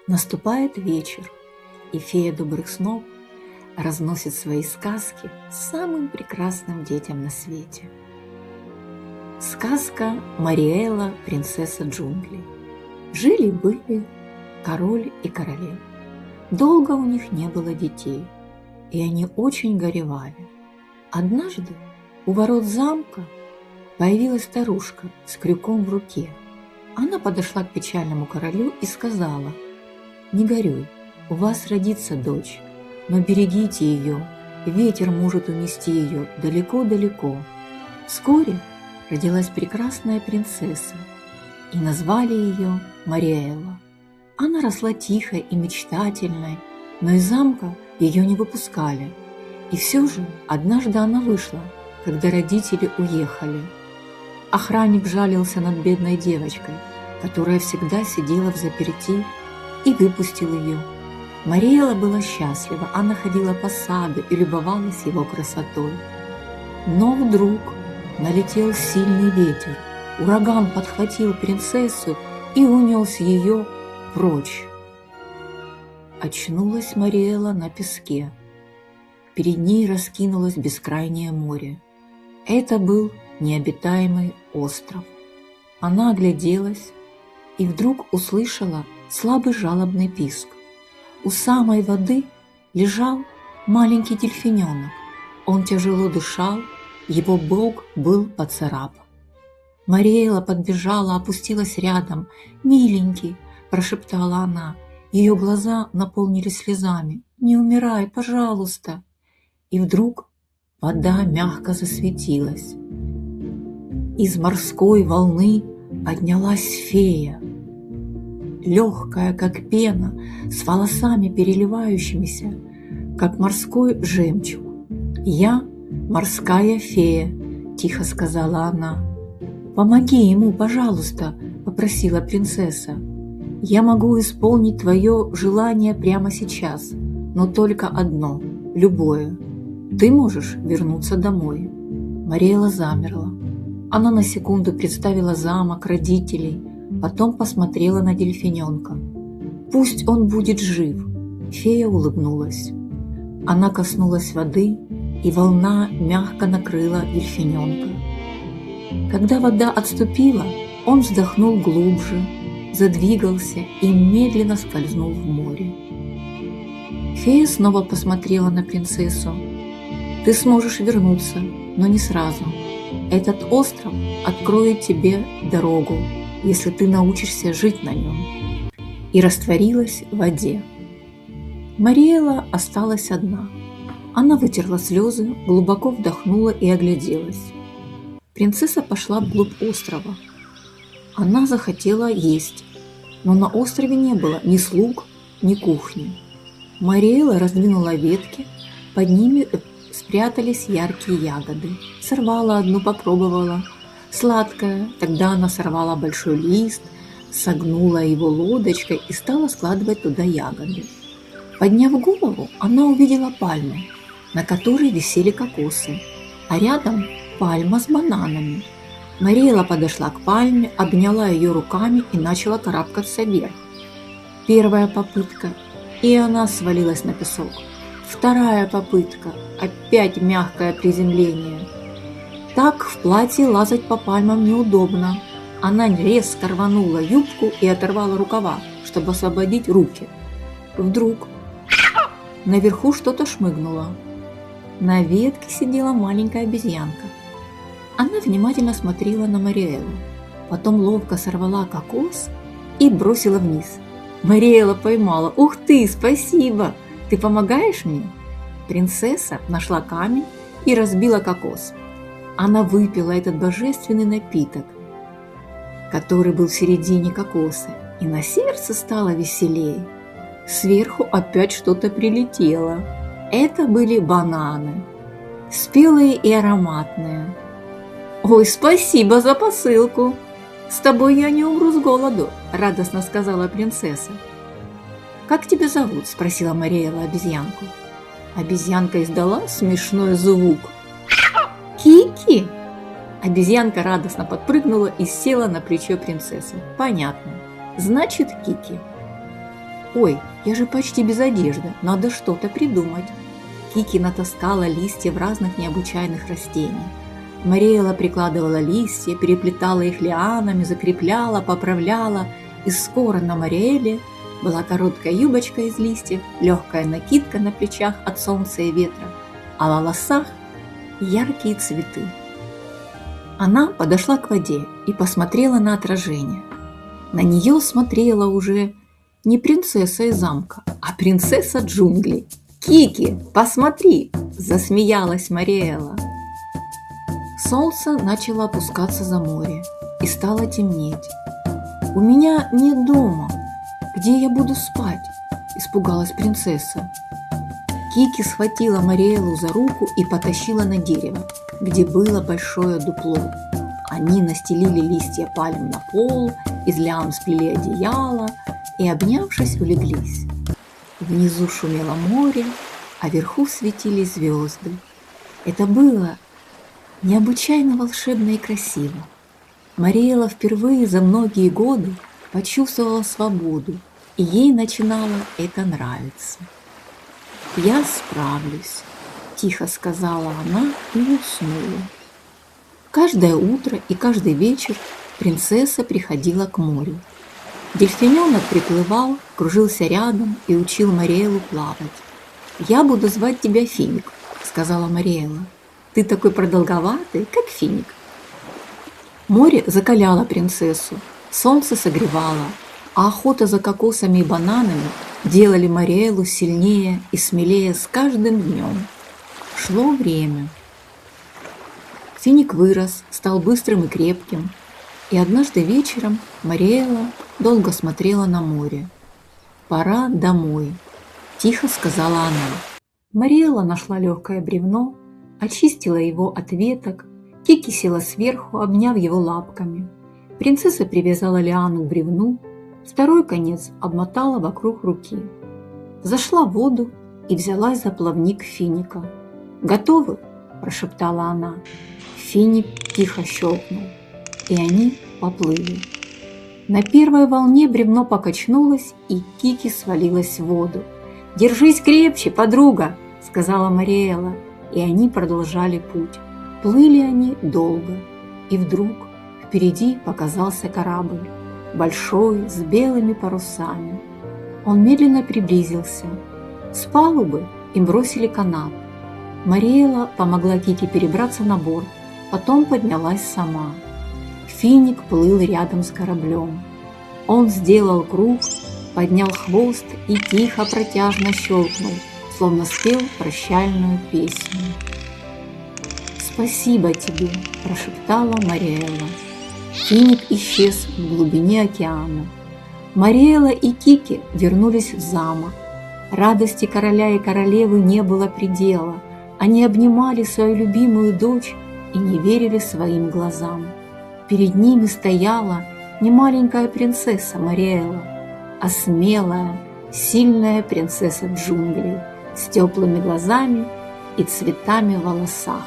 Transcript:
Наступает вечер, и фея добрых снов разносит свои сказки самым прекрасным детям на свете. Сказка Мариэла, принцесса джунглей. Жили-были король и королева. Долго у них не было детей, и они очень горевали. Однажды у ворот замка появилась старушка с крюком в руке. Она подошла к печальному королю и сказала: «Не горюй, у вас родится дочь, но берегите ее, ветер может унести ее далеко-далеко». Вскоре родилась прекрасная принцесса, и назвали ее Мариэла. Она росла тихой и мечтательной, но из замка ее не выпускали. И все же однажды она вышла, когда родители уехали. Охранник жалился над бедной девочкой, которая всегда сидела взаперти, и выпустил ее. Мариэла была счастлива, она ходила по саду и любовалась его красотой. Но вдруг налетел сильный ветер, ураган подхватил принцессу и унес ее прочь. Очнулась Мариэла на песке. Перед ней раскинулось бескрайнее море. Это был необитаемый остров. Она огляделась и вдруг услышала слабый жалобный писк. У самой воды лежал маленький дельфиненок. Он тяжело дышал, его бок был поцарапан. Мариэла подбежала, опустилась рядом. «Миленький», – прошептала она. Ее глаза наполнились слезами. «Не умирай, пожалуйста». И вдруг вода мягко засветилась. Из морской волны поднялась фея, легкая, как пена, с волосами переливающимися, как морской жемчуг. «Я морская фея», – тихо сказала она. «Помоги ему, пожалуйста», – попросила принцесса. «Я могу исполнить твое желание прямо сейчас, но только одно, любое. Ты можешь вернуться домой». Мариэла замерла. Она на секунду представила замок, родителей, потом посмотрела на дельфиненка. «Пусть он будет жив», – фея улыбнулась. Она коснулась воды, и волна мягко накрыла дельфиненка. Когда вода отступила, он вздохнул глубже, задвигался и медленно скользнул в море. Фея снова посмотрела на принцессу. «Ты сможешь вернуться, но не сразу. Этот остров откроет тебе дорогу, если ты научишься жить на нем». И растворилась в воде. Мариэла осталась одна. Она вытерла слезы, глубоко вдохнула и огляделась. Принцесса пошла вглубь острова. Она захотела есть, но на острове не было ни слуг, ни кухни. Мариэла раздвинула ветки, под ними спрятались яркие ягоды. Сорвала одну, попробовала. Сладкая. Тогда она сорвала большой лист, согнула его лодочкой и стала складывать туда ягоды. Подняв голову, она увидела пальму, на которой висели кокосы, а рядом пальма с бананами. Мариэла подошла к пальме, обняла ее руками и начала карабкаться вверх. Первая попытка, и она свалилась на песок. Вторая попытка, опять мягкое приземление. Так в платье лазать по пальмам неудобно. Она резко рванула юбку и оторвала рукава, чтобы освободить руки. Вдруг наверху что-то шмыгнуло. На ветке сидела маленькая обезьянка. Она внимательно смотрела на Мариэлу, потом ловко сорвала кокос и бросила вниз. Мариэла поймала. «Ух ты, спасибо! Ты помогаешь мне?» Принцесса нашла камень и разбила кокос. Она выпила этот божественный напиток, который был в середине кокоса, и на сердце стало веселее. Сверху опять что-то прилетело. Это были бананы, спелые и ароматные. «Ой, спасибо за посылку! С тобой я не умру с голоду», – радостно сказала принцесса. «Как тебя зовут?» – спросила Мариэла обезьянку. Обезьянка издала смешной звук. «Кики!» Обезьянка радостно подпрыгнула и села на плечо принцессы. «Понятно. Значит, Кики». «Ой, я же почти без одежды, надо что-то придумать». Кики натаскала листьев разных необычайных растений. Мариэла прикладывала листья, переплетала их лианами, закрепляла, поправляла, и скоро на Мариэле была короткая юбочка из листьев, легкая накидка на плечах от солнца и ветра, а в волосах яркие цветы. Она подошла к воде и посмотрела на отражение. На нее смотрела уже не принцесса из замка, а принцесса джунглей. «Кики, посмотри!» – засмеялась Мариэла. Солнце начало опускаться за море и стало темнеть. «У меня нет дома. Где я буду спать?» – испугалась принцесса. Кики схватила Мариэлу за руку и потащила на дерево, где было большое дупло. Они настелили листья пальм на пол, из лиан сплели одеяло и, обнявшись, улеглись. Внизу шумело море, а вверху светились звезды. Это было необычайно волшебно и красиво. Мариэла впервые за многие годы почувствовала свободу, и ей начинало это нравиться. «Я справлюсь», – тихо сказала она и уснула. Каждое утро и каждый вечер принцесса приходила к морю. Дельфиненок приплывал, кружился рядом и учил Мариэлу плавать. «Я буду звать тебя Финик», – сказала Мариэла. «Ты такой продолговатый, как финик». Море закаляло принцессу, солнце согревало, а охота за кокосами и бананами делали Мариэлу сильнее и смелее с каждым днем. Шло время. Финик вырос, стал быстрым и крепким, и однажды вечером Мариэла долго смотрела на море. «Пора домой», – тихо сказала она. Мариэла нашла легкое бревно, очистила его от веток, Кики села сверху, обняв его лапками. Принцесса привязала лиану к бревну, второй конец обмотала вокруг руки. Зашла в воду и взялась за плавник Финика. «Готовы?» – прошептала она. Финик тихо щелкнул, и они поплыли. На первой волне бревно покачнулось, и Кики свалилась в воду. «Держись крепче, подруга!» – сказала Мариэла, и они продолжали путь. Плыли они долго, и вдруг впереди показался корабль, большой, с белыми парусами. Он медленно приблизился. С палубы им бросили канат. Мариэла помогла Кики перебраться на борт, потом поднялась сама. Финик плыл рядом с кораблем. Он сделал круг, поднял хвост и тихо протяжно щелкнул, словно спел прощальную песню. «Спасибо тебе», – прошептала Мариэла. Финик исчез в глубине океана. Мариэла и Кики вернулись в замок. Радости короля и королевы не было предела. Они обнимали свою любимую дочь и не верили своим глазам. Перед ними стояла не маленькая принцесса Мариэла, а смелая, сильная принцесса джунглей с теплыми глазами и цветами в волосах.